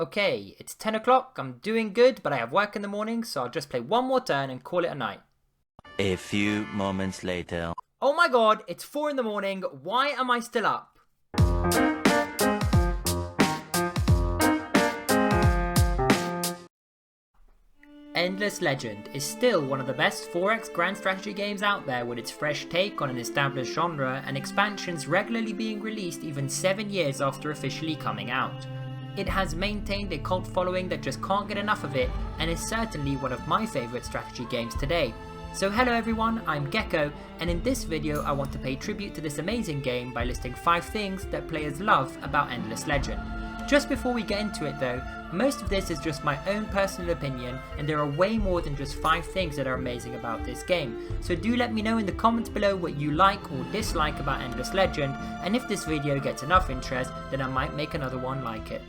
Okay, it's 10 o'clock, I'm doing good, but I have work in the morning, so I'll just play one more turn and call it a night. A few moments later. Oh my god, it's 4 in the morning, why am I still up? Endless Legend is still one of the best 4X grand strategy games out there, with its fresh take on an established genre and expansions regularly being released even 7 years after officially coming out. It has maintained a cult following that just can't get enough of it, and is certainly one of my favourite strategy games today. So hello everyone, I'm Gekko, and in this video I want to pay tribute to this amazing game by listing 5 things that players love about Endless Legend. Just before we get into it though, most of this is just my own personal opinion, and there are way more than just 5 things that are amazing about this game. So do let me know in the comments below what you like or dislike about Endless Legend, and if this video gets enough interest, then I might make another one like it.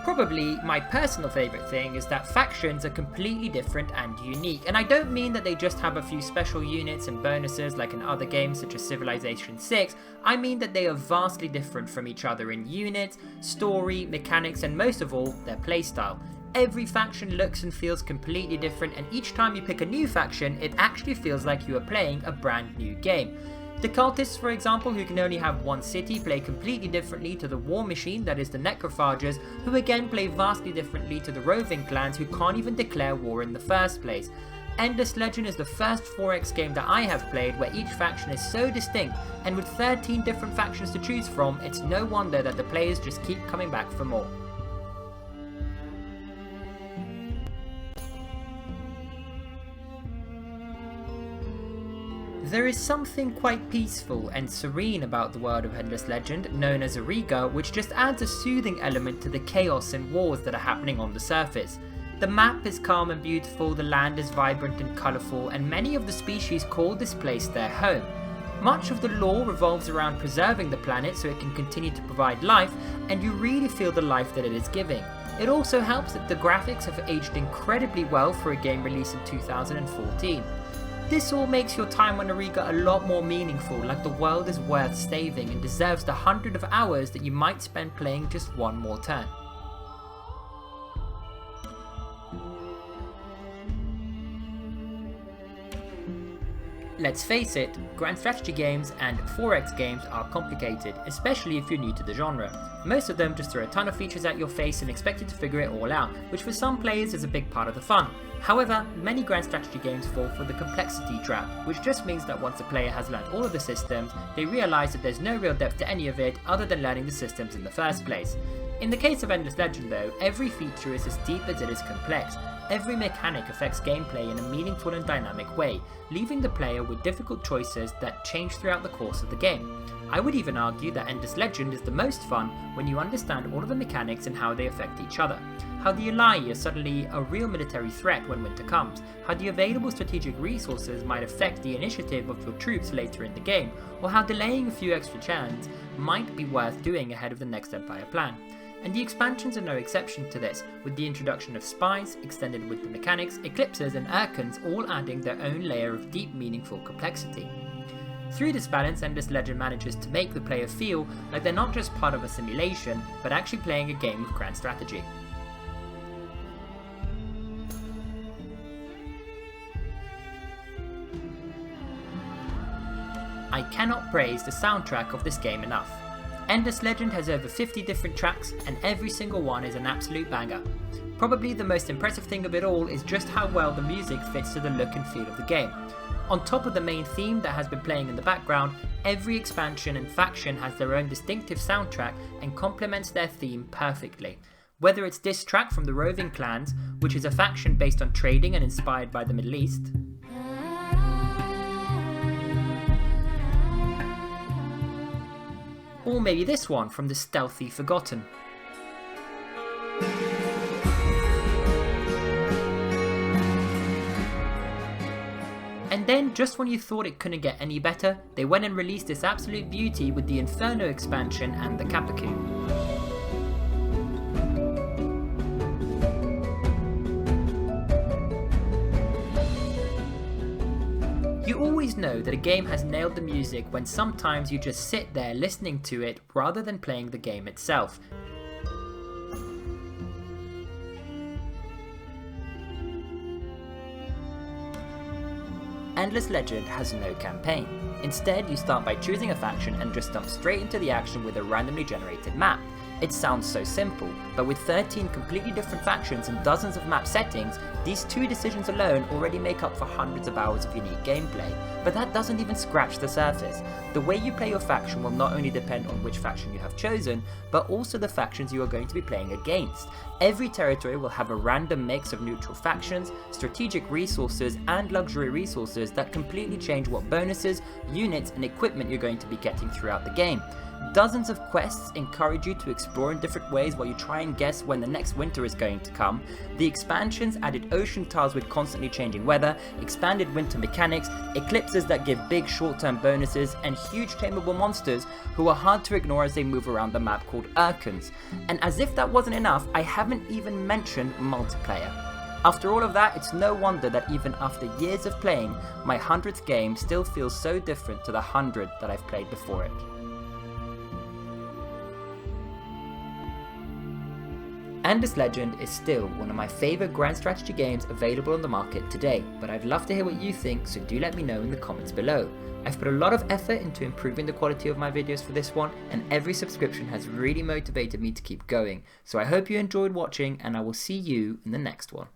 Probably my personal favourite thing is that factions are completely different and unique, and I don't mean that they just have a few special units and bonuses like in other games such as Civilization 6, I mean that they are vastly different from each other in units, story, mechanics, and most of all, their playstyle. Every faction looks and feels completely different, and each time you pick a new faction, it actually feels like you are playing a brand new game. The cultists, for example, who can only have one city, play completely differently to the war machine, that is the necrophages, who again play vastly differently to the roving clans who can't even declare war in the first place. Endless Legend is the first 4X game that I have played where each faction is so distinct, and with 13 different factions to choose from, it's no wonder that the players just keep coming back for more. There is something quite peaceful and serene about the world of Endless Legend, known as Auriga, which just adds a soothing element to the chaos and wars that are happening on the surface. The map is calm and beautiful, the land is vibrant and colourful, and many of the species call this place their home. Much of the lore revolves around preserving the planet so it can continue to provide life, and you really feel the life that it is giving. It also helps that the graphics have aged incredibly well for a game released in 2014. This all makes your time on Auriga a lot more meaningful, like the world is worth saving and deserves the 100 of hours that you might spend playing just one more turn. Let's face it, grand strategy games and 4X games are complicated, especially if you're new to the genre. Most of them just throw a ton of features at your face and expect you to figure it all out, which for some players is a big part of the fun. However, many grand strategy games fall for the complexity trap, which just means that once a player has learned all of the systems, they realise that there's no real depth to any of it other than learning the systems in the first place. In the case of Endless Legend though, every feature is as deep as it is complex. Every mechanic affects gameplay in a meaningful and dynamic way, leaving the player with difficult choices that change throughout the course of the game. I would even argue that Endless Legend is the most fun when you understand all of the mechanics and how they affect each other. How the ally is suddenly a real military threat when winter comes, how the available strategic resources might affect the initiative of your troops later in the game, or how delaying a few extra turns might be worth doing ahead of the next Empire plan. And the expansions are no exception to this, with the introduction of spies, extended with the mechanics, eclipses and Urkins all adding their own layer of deep meaningful complexity. Through this balance, Endless Legend manages to make the player feel like they're not just part of a simulation, but actually playing a game of grand strategy. I cannot praise the soundtrack of this game enough. Endless Legend has over 50 different tracks, and every single one is an absolute banger. Probably the most impressive thing of it all is just how well the music fits to the look and feel of the game. On top of the main theme that has been playing in the background, every expansion and faction has their own distinctive soundtrack and complements their theme perfectly. Whether it's this track from the Roving Clans, which is a faction based on trading and inspired by the Middle East, or maybe this one from the stealthy Forgotten. And then, just when you thought it couldn't get any better, they went and released this absolute beauty with the Inferno expansion and the Kapaku. You always know that a game has nailed the music when sometimes you just sit there listening to it rather than playing the game itself. Endless Legend has no campaign. Instead, you start by choosing a faction and just jump straight into the action with a randomly generated map. It sounds so simple, but with 13 completely different factions and dozens of map settings, these 2 decisions alone already make up for hundreds of hours of unique gameplay. But that doesn't even scratch the surface. The way you play your faction will not only depend on which faction you have chosen, but also the factions you are going to be playing against. Every territory will have a random mix of neutral factions, strategic resources, and luxury resources that completely change what bonuses, units, and equipment you're going to be getting throughout the game. Dozens of quests encourage you to explore in different ways while you try and guess when the next winter is going to come. The expansions added ocean tiles with constantly changing weather, expanded winter mechanics, eclipses that give big short-term bonuses, and huge tameable monsters who are hard to ignore as they move around the map called Urkons. And as if that wasn't enough, I haven't even mentioned multiplayer. After all of that, it's no wonder that even after years of playing, my 100th game still feels so different to the 100 that I've played before it. Endless Legend is still one of my favourite grand strategy games available on the market today, but I'd love to hear what you think, so do let me know in the comments below. I've put a lot of effort into improving the quality of my videos for this one, and every subscription has really motivated me to keep going, so I hope you enjoyed watching, and I will see you in the next one.